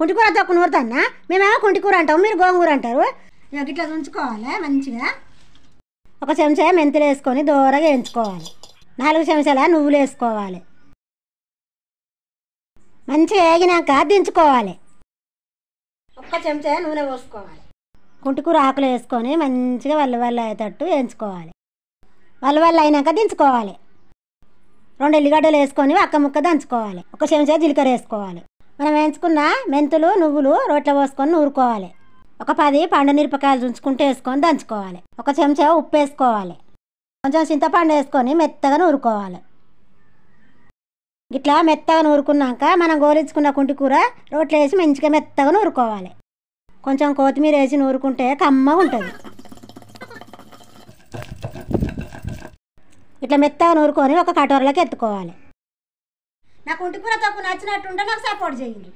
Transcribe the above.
కుంటికూర తొక్కు నూరుతానా? మేమేమో కుంటికూర అంటాం, మీరు గోంగూర అంటారు. ఇట్లా ఉంచుకోవాలి మంచిగా. ఒక చెంచా మెంతులు వేసుకొని దూరగా వేయించుకోవాలి. 4 చెంచాల నువ్వులు వేసుకోవాలి. మంచిగా వేగినాక దించుకోవాలి. 1 చెంచా నూనె పోసుకోవాలి. కుంటికూర ఆకులు వేసుకొని మంచిగా వల్ల అయ్యేటట్టు వేయించుకోవాలి. వల్ల అయినాక దించుకోవాలి. 2 ఎల్లిగడ్డలు వేసుకొని అక్క ముక్క దంచుకోవాలి. 1 చెంచా జీలకర్ర వేసుకోవాలి. మనం వేయించుకున్న మెంతులు నువ్వులు రోట్లో పోసుకొని నూరుకోవాలి. ఒక 10 పండు మిరపకాయలు తుంచుకుంటూ వేసుకొని దంచుకోవాలి. 1 చెంచా ఉప్పు వేసుకోవాలి. కొంచెం చింతపండు వేసుకొని మెత్తగా నూరుకోవాలి. ఇట్లా మెత్తగా నూరుకున్నాక మనం గోలించుకున్న కుంటికూర రోట్లో వేసి మంచిగా మెత్తగా నూరుకోవాలి. కొంచెం కొత్తిమీర వేసి నూరుకుంటే కమ్మగా ఉంటుంది. ఇట్లా మెత్తగా నూరుకొని ఒక కటోరలోకి ఎత్తుకోవాలి. నా కుంటికూర తక్కువ నచ్చినట్టుంటే నాకు సపోర్ట్ చేయండి.